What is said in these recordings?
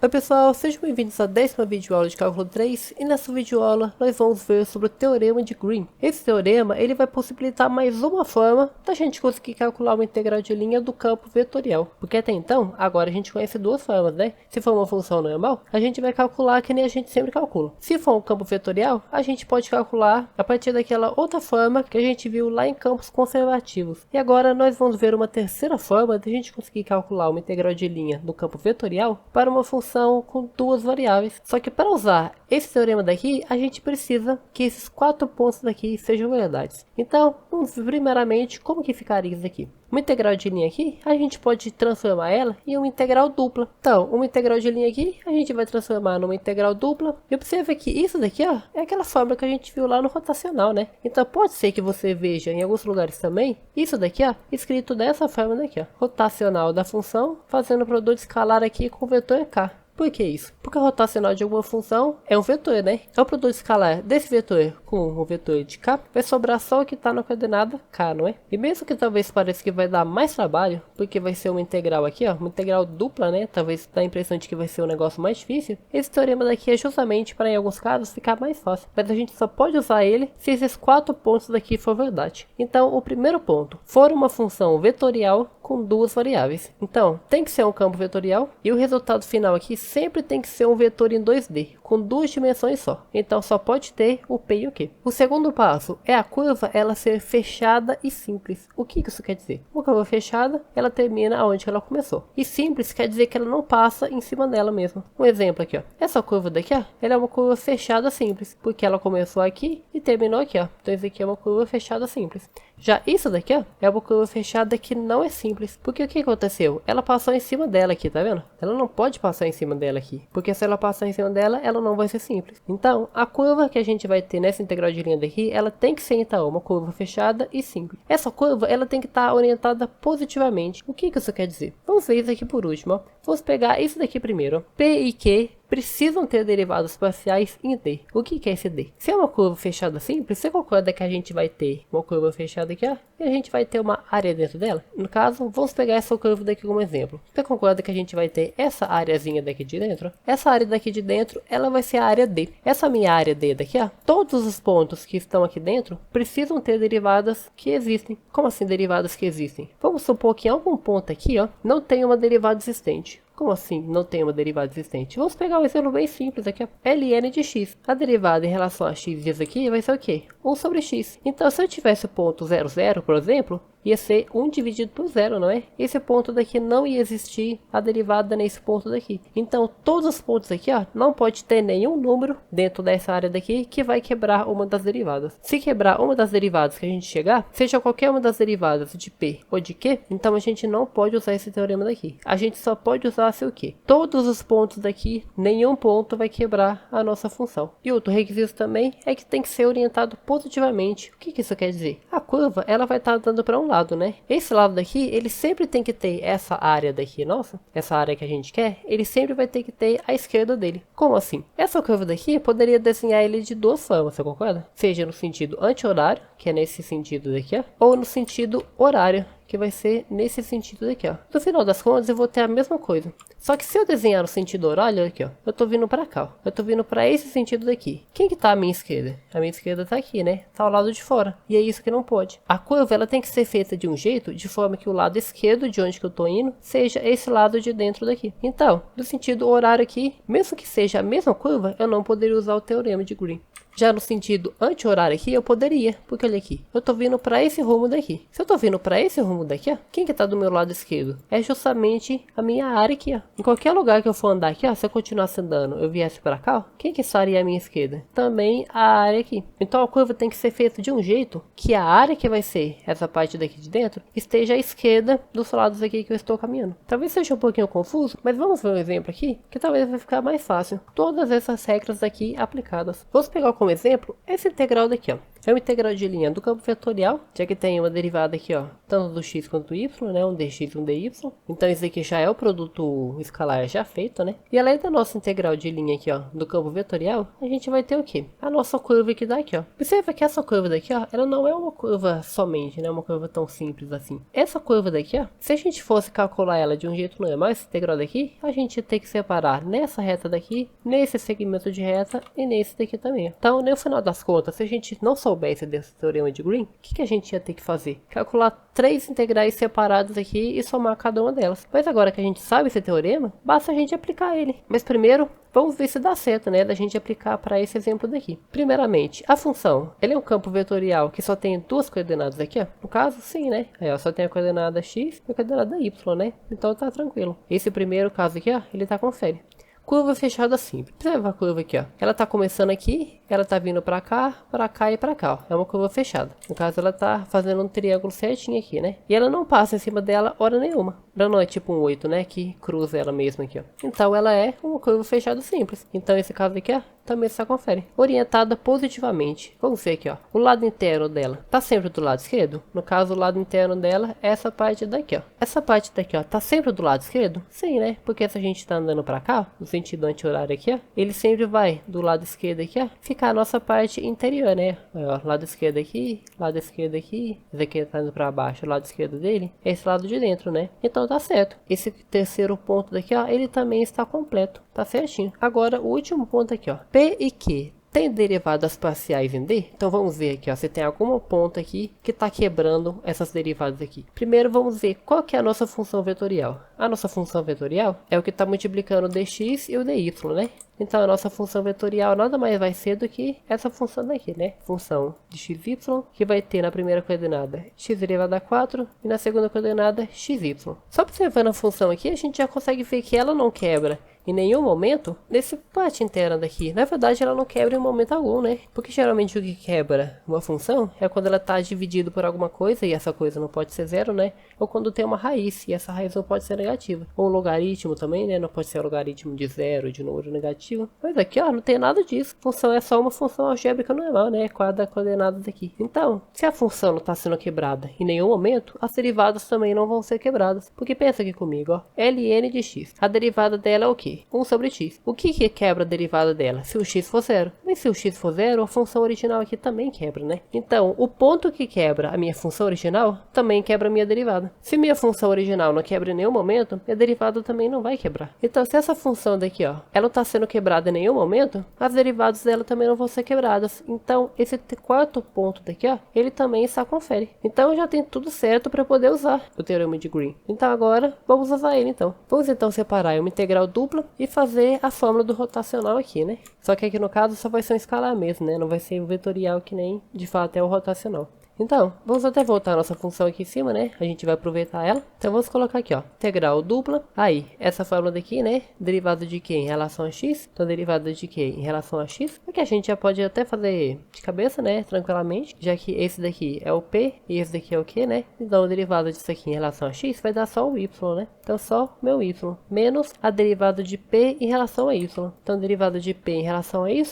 Oi pessoal, sejam bem-vindos à 10ª videoaula de cálculo 3 e nessa videoaula nós vamos ver sobre o Teorema de Green. Esse teorema ele vai possibilitar mais uma forma da gente conseguir calcular uma integral de linha do campo vetorial. Porque até então, agora a gente conhece duas formas, né? Se for uma função normal, a gente vai calcular que nem a gente sempre calcula. Se for um campo vetorial, a gente pode calcular a partir daquela outra forma que a gente viu lá em campos conservativos. E agora nós vamos ver uma terceira forma de a gente conseguir calcular uma integral de linha do campo vetorial para uma função com duas variáveis. Só que para usar esse teorema daqui, a gente precisa que esses 4 pontos daqui sejam verdades. Então, vamos ver primeiramente como que ficaria isso aqui. Uma integral de linha aqui, a gente pode transformar ela em uma integral dupla. Então, uma integral de linha aqui, a gente vai transformar numa integral dupla. E observe que isso daqui, ó, é aquela fórmula que a gente viu lá no rotacional, né? Então, pode ser que você veja em alguns lugares também, isso daqui, ó, escrito dessa forma daqui, ó. Rotacional da função, fazendo o produto escalar aqui com o vetor k. Por que isso? Porque o rotacional de alguma função é um vetor, né? É o produto escalar desse vetor com o vetor de k, vai sobrar só o que está na coordenada k, não é? E mesmo que talvez pareça que vai dar mais trabalho, porque vai ser uma integral aqui, ó, uma integral dupla, né? Talvez dá a impressão de que vai ser um negócio mais difícil. Esse teorema daqui é justamente para, em alguns casos, ficar mais fácil. Mas a gente só pode usar ele se esses 4 pontos daqui for verdade. Então, o primeiro ponto, for uma função vetorial com duas variáveis. Então, tem que ser um campo vetorial e o resultado final aqui sempre tem que ser um vetor em 2D, com duas dimensões só. Então, só pode ter o P e o Q. O segundo passo é a curva ela ser fechada e simples. O que isso quer dizer? Uma curva fechada, ela termina onde ela começou. E simples quer dizer que ela não passa em cima dela mesmo. Um exemplo aqui, ó. Essa curva daqui, ó, ela é uma curva fechada simples, porque ela começou aqui e terminou aqui, ó. Então, isso aqui é uma curva fechada simples. Já isso daqui, ó, é uma curva fechada que não é simples. Porque o que aconteceu? Ela passou em cima dela aqui, tá vendo? Ela não pode passar em cima dela aqui. Porque se ela passar em cima dela, ela não vai ser simples. Então, a curva que a gente vai ter nessa integral de linha daqui, ela tem que ser, então, uma curva fechada e simples. Essa curva, ela tem que estar orientada positivamente. O que isso quer dizer? Vamos ver isso aqui por último, ó. Vamos pegar isso daqui primeiro, ó. P e Q precisam ter derivadas parciais em D. O que é esse D? Se é uma curva fechada simples, você concorda que a gente vai ter uma curva fechada aqui, ó, e a gente vai ter uma área dentro dela? No caso, vamos pegar essa curva daqui como exemplo. Você concorda que a gente vai ter essa areazinha daqui de dentro? Essa área daqui de dentro, ela vai ser a área D. Essa minha área D daqui, ó, todos os pontos que estão aqui dentro precisam ter derivadas que existem. Como assim derivadas que existem? Vamos supor que em algum ponto aqui, ó, não tem uma derivada existente. Como assim não tem uma derivada existente? Vamos pegar um exemplo bem simples aqui, ó. Ln de x. A derivada em relação a x disso aqui vai ser o quê? 1 sobre x. Então, se eu tivesse o ponto 0, 0, por exemplo, ia ser 1 dividido por 0, não é? Esse ponto daqui não ia existir a derivada nesse ponto daqui. Então, todos os pontos aqui, ó, não pode ter nenhum número dentro dessa área daqui que vai quebrar uma das derivadas. Se quebrar uma das derivadas que a gente chegar, seja qualquer uma das derivadas de P ou de Q, então a gente não pode usar esse teorema daqui. A gente só pode usar se o quê? Todos os pontos daqui, nenhum ponto vai quebrar a nossa função. E outro requisito também é que tem que ser orientado positivamente. O que isso quer dizer? A curva, ela vai estar dando para um lado, né? Esse lado daqui, ele sempre tem que ter essa área daqui, nossa, essa área que a gente quer, ele sempre vai ter que ter a esquerda dele. Como assim? Essa curva daqui, eu poderia desenhar ele de duas formas, você concorda? Seja no sentido anti-horário, que é nesse sentido daqui, ó, ou no sentido horário, que vai ser nesse sentido daqui, ó. No final das contas, eu vou ter a mesma coisa. Só que se eu desenhar no sentido horário, aqui, ó, eu tô vindo pra cá, ó. Eu tô vindo pra esse sentido daqui. Quem que tá à minha esquerda? A minha esquerda tá aqui, né? Tá ao lado de fora. E é isso que não pode. A curva, ela tem que ser feita de um jeito, de forma que o lado esquerdo de onde que eu tô indo, seja esse lado de dentro daqui. Então, no sentido horário aqui, mesmo que seja a mesma curva, eu não poderia usar o teorema de Green. Já no sentido anti-horário aqui, eu poderia, porque olha aqui, eu tô vindo para esse rumo daqui. Se eu tô vindo para esse rumo daqui, ó, quem que tá do meu lado esquerdo? É justamente a minha área aqui, ó. Em qualquer lugar que eu for andar aqui, ó, se eu continuasse andando, eu viesse para cá, ó, quem que estaria à minha esquerda? Também a área aqui. Então a curva tem que ser feita de um jeito que a área que vai ser essa parte daqui de dentro esteja à esquerda dos lados aqui que eu estou caminhando. Talvez seja um pouquinho confuso, mas vamos ver um exemplo aqui, que talvez vai ficar mais fácil. Todas essas regras aqui aplicadas. Vamos pegar como exemplo essa integral daqui, ó. É uma integral de linha do campo vetorial, já que tem uma derivada aqui, ó, tanto do x quanto do y, né, um dx e um dy. Então isso aqui já é o produto escalar já feito, né? E além da nossa integral de linha aqui, ó, do campo vetorial, a gente vai ter o quê? A nossa curva aqui daqui, ó. Observa que essa curva daqui, ó, ela não é uma curva somente, né, uma curva tão simples assim. Essa curva daqui, ó, se a gente fosse calcular ela de um jeito normal, essa integral daqui, a gente ia ter que separar nessa reta daqui, nesse segmento de reta e nesse daqui também. Então, no final das contas, se a gente não soubesse desse teorema de Green, o que a gente ia ter que fazer? Calcular 3 integrais separadas aqui e somar cada uma delas. Mas agora que a gente sabe esse teorema, basta a gente aplicar ele. Mas primeiro, vamos ver se dá certo, né, da gente aplicar para esse exemplo daqui. Primeiramente, a função, ele é um campo vetorial que só tem duas coordenadas aqui, ó. No caso, sim, né? Aí, ó, só tem a coordenada x e a coordenada y, né? Então tá tranquilo. Esse primeiro caso aqui, ó, ele tá com fere. Curva fechada simples. Observa a curva aqui, ó. Ela tá começando aqui, ela tá vindo pra cá e pra cá, ó. É uma curva fechada. No caso, ela tá fazendo um triângulo certinho aqui, né? E ela não passa em cima dela hora nenhuma. Ela não é tipo um 8, né? Que cruza ela mesma aqui, ó. Então, ela é uma curva fechada simples. Então, esse caso aqui, ó, também se confere. Orientada positivamente. Vamos ver aqui, ó. O lado interno dela tá sempre do lado esquerdo? No caso, o lado interno dela é essa parte daqui, ó. Essa parte daqui, ó, tá sempre do lado esquerdo? Sim, né? Porque se a gente tá andando pra cá, no sentido anti-horário aqui, ó, ele sempre vai do lado esquerdo aqui, ó, ficar a nossa parte interior, né? Ó, lado esquerdo aqui, lado esquerdo aqui. Esse aqui tá indo pra baixo, o lado esquerdo dele é esse lado de dentro, né? Então tá certo. Esse terceiro ponto daqui, ó, ele também está completo. Tá certinho. Agora, o último ponto aqui, ó. P e Q tem derivadas parciais em D? Então vamos ver aqui, ó, se tem alguma ponta aqui que está quebrando essas derivadas aqui. Primeiro vamos ver qual que é a nossa função vetorial. A nossa função vetorial é o que está multiplicando o dx e o dy, né? Então a nossa função vetorial nada mais vai ser do que essa função daqui, né? Função de xy, que vai ter na primeira coordenada x elevado a 4 e na segunda coordenada xy. Só observando a função aqui, a gente já consegue ver que ela não quebra em nenhum momento nesse parte interna daqui. Na verdade, ela não quebra em momento algum, né? Porque geralmente o que quebra uma função é quando ela está dividida por alguma coisa e essa coisa não pode ser zero, né? Ou quando tem uma raiz e essa raiz não pode ser negativa. Ou um logaritmo também, né? Não pode ser um logaritmo de zero, de número negativo. Mas aqui, ó, não tem nada disso. A função é só uma função algébrica normal, né? Quadra coordenadas aqui. Então, se a função não está sendo quebrada em nenhum momento, as derivadas também não vão ser quebradas. Porque pensa aqui comigo, ó. Ln de x. A derivada dela é o quê? 1 sobre x. O que quebra a derivada dela? Se o x for zero. Mas se o x for zero, a função original aqui também quebra, né? Então, o ponto que quebra a minha função original também quebra a minha derivada. Se minha função original não quebra em nenhum momento, a derivada também não vai quebrar. Então, se essa função daqui, ó, ela não está sendo quebrada em nenhum momento, as derivadas dela também não vão ser quebradas. Então, esse quarto ponto daqui, ó, ele também está confere. Então, já tem tudo certo para poder usar o teorema de Green. Então, agora, vamos usar ele, então. Vamos, então, separar uma integral dupla e fazer a fórmula do rotacional aqui, né? Só que aqui no caso só vai ser um escalar mesmo, né? Não vai ser vetorial que nem de fato é o rotacional. Então, vamos até voltar a nossa função aqui em cima, né? A gente vai aproveitar ela. Então, vamos colocar aqui, ó, integral dupla. Aí, essa fórmula daqui, né? Derivada de Q em relação a x. Então, derivada de Q em relação a x. Aqui a gente já pode até fazer de cabeça, né? Tranquilamente. Já que esse daqui é o P e esse daqui é o Q, né? Então, a derivada disso aqui em relação a x vai dar só o y, né? Então, só meu y. Menos a derivada de P em relação a y. Então, derivada de P em relação a y.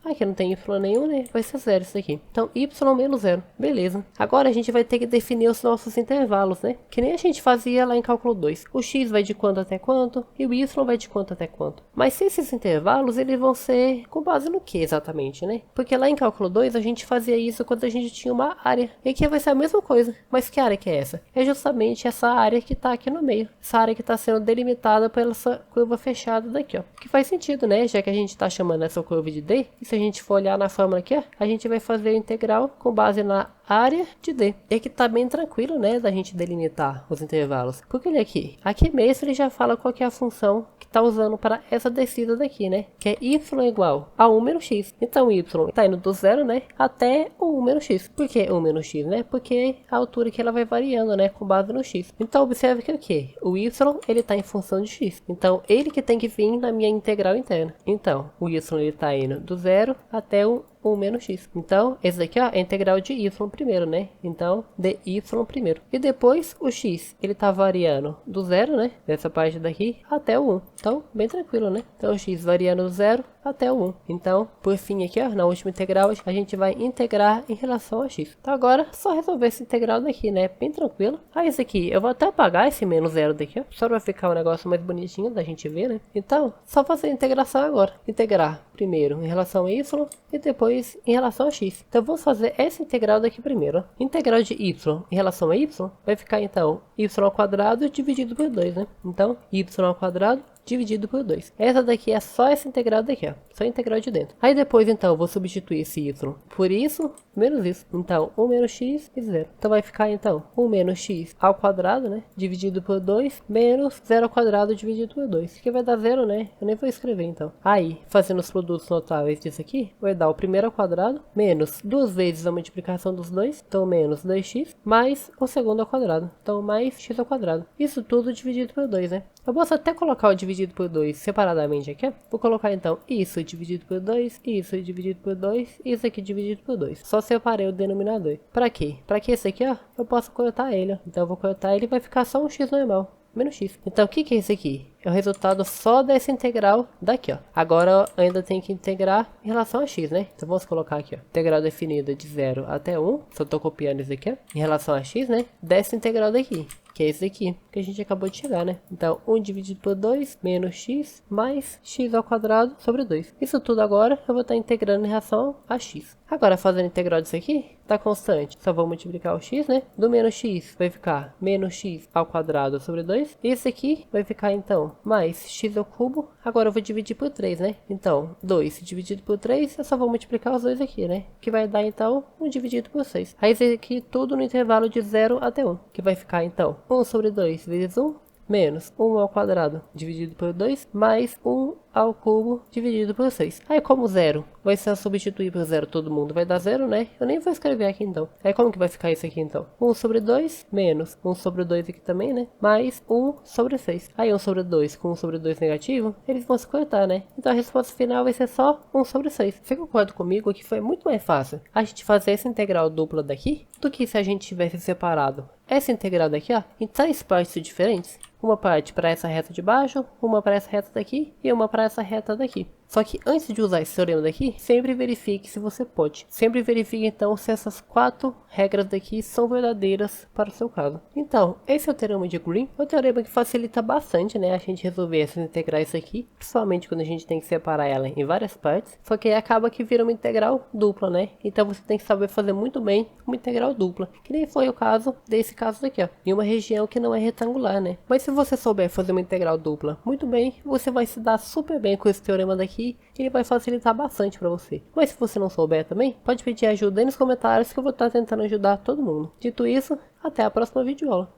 Aqui não tem y nenhum, né? Vai ser zero isso aqui. Então, y menos zero. Beleza. Agora a gente vai ter que definir os nossos intervalos, né? Que nem a gente fazia lá em cálculo 2. O x vai de quanto até quanto e o y vai de quanto até quanto. Mas se esses intervalos, eles vão ser com base no que exatamente, né? Porque lá em cálculo 2 a gente fazia isso quando a gente tinha uma área. E aqui vai ser a mesma coisa. Mas que área que é essa? É justamente essa área que tá aqui no meio. Essa área que está sendo delimitada pela essa curva fechada daqui, ó. Que faz sentido, né? Já que a gente está chamando essa curva de D. Se a gente for olhar na fórmula aqui, a gente vai fazer a integral com base na área de D. E aqui tá bem tranquilo, né, da gente delimitar os intervalos. Porque olha aqui mesmo ele já fala qual que é a função que tá usando para essa descida daqui, né, que é y igual a 1 menos x. Então y tá indo do zero, né, até o 1 menos x. Por que 1 menos x, né? Porque a altura que ela vai variando, né, com base no x. Então observe que o que? O y, ele tá em função de x. Então ele que tem que vir na minha integral interna. Então o y ele tá indo do zero até o 1 menos x. Então, esse daqui ó, é a integral de y primeiro, né? Então, de y primeiro. E depois, o x, ele tá variando do zero, né? Dessa parte daqui até o 1. Então, bem tranquilo, né? Então, o x variando do zero até o 1. Então, por fim aqui, ó, na última integral, a gente vai integrar em relação a x. Então, agora, só resolver essa integral daqui, né? Bem tranquilo. Aí, esse aqui, eu vou até apagar esse menos zero daqui, ó. Só para ficar um negócio mais bonitinho da gente ver, né? Então, só fazer a integração agora. Integrar primeiro em relação a y e depois em relação a x. Então, vamos fazer essa integral daqui primeiro, ó. Integral de y em relação a y vai ficar, então, y ao quadrado dividido por 2, né? Então, y ao quadrado dividido por 2. Essa daqui é só essa integral daqui, ó. Só a integral de dentro. Aí depois, então, eu vou substituir esse y por isso, menos isso. Então, 1 menos x e 0. Então, vai ficar, então, 1 menos x ao quadrado, né? Dividido por 2, menos 0 ao quadrado dividido por 2. Que vai dar 0, né? Eu nem vou escrever, então. Aí, fazendo os produtos notáveis disso aqui, vai dar o primeiro ao quadrado, menos 2 vezes a multiplicação dos dois. Então, menos 2x, mais o segundo ao quadrado. Então, mais x ao quadrado. Isso tudo dividido por 2, né? Eu posso até colocar o dividido por 2 separadamente aqui, ó. Vou colocar então isso dividido por 2, isso dividido por 2, isso aqui dividido por 2. Só separei o denominador. Pra quê? Pra que esse aqui, ó, eu posso cortar ele, ó. Então eu vou cortar ele e vai ficar só um x normal. Menos x. Então, o que é isso aqui? É o resultado só dessa integral daqui, ó. Agora, eu ainda tenho que integrar em relação a x, né? Então, vamos colocar aqui, ó. Integral definida de 0 até 1. Só tô copiando isso aqui, ó. Em relação a x, né? Dessa integral daqui. Que é esse aqui, que a gente acabou de chegar, né? Então, 1 dividido por 2, menos x, mais x ao quadrado sobre 2. Isso tudo agora eu vou estar integrando em relação a x. Agora, fazendo a integral disso aqui, tá constante. Só vou multiplicar o x, né? Do menos x vai ficar menos x ao quadrado sobre 2. Esse aqui vai ficar, então, mais x ao cubo. Agora eu vou dividir por 3, né? Então, 2 dividido por 3, eu só vou multiplicar os dois aqui, né? Que vai dar, então, 1 dividido por 6. Aí, isso aqui tudo no intervalo de 0 até 1. Que vai ficar, então, 1 sobre 2 vezes 1, menos 1 ao quadrado dividido por 2, mais 1 ao cubo dividido por 6. Aí, como 0 vai ser substituir por 0 todo mundo, vai dar 0, né? Eu nem vou escrever aqui, então. Aí, como que vai ficar isso aqui, então? 1 sobre 2, menos 1 sobre 2 aqui também, né? Mais 1 sobre 6. Aí, 1 sobre 2 com 1 sobre 2 negativo, eles vão se cortar, né? Então, a resposta final vai ser só 1 sobre 6. Você concorda comigo que foi muito mais fácil a gente fazer essa integral dupla daqui do que se a gente tivesse separado essa integral daqui, ó, em 3 partes diferentes? Uma parte para essa reta de baixo, uma para essa reta daqui e uma para essa reta daqui. Só que antes de usar esse teorema daqui, sempre verifique se você pode. Sempre verifique então se essas 4 regras daqui são verdadeiras para o seu caso. Então, esse é o teorema de Green. É um teorema que facilita bastante, né, a gente resolver essas integrais aqui. Principalmente quando a gente tem que separar ela em várias partes. Só que aí acaba que vira uma integral dupla, né? Então você tem que saber fazer muito bem uma integral dupla. Que nem foi o caso desse caso daqui, ó. Em uma região que não é retangular, né? Mas se você souber fazer uma integral dupla muito bem, você vai se dar super bem com esse teorema daqui. Ele vai facilitar bastante para você. Mas se você não souber também, pode pedir ajuda aí nos comentários que eu vou estar tentando ajudar todo mundo. Dito isso, até a próxima videoaula.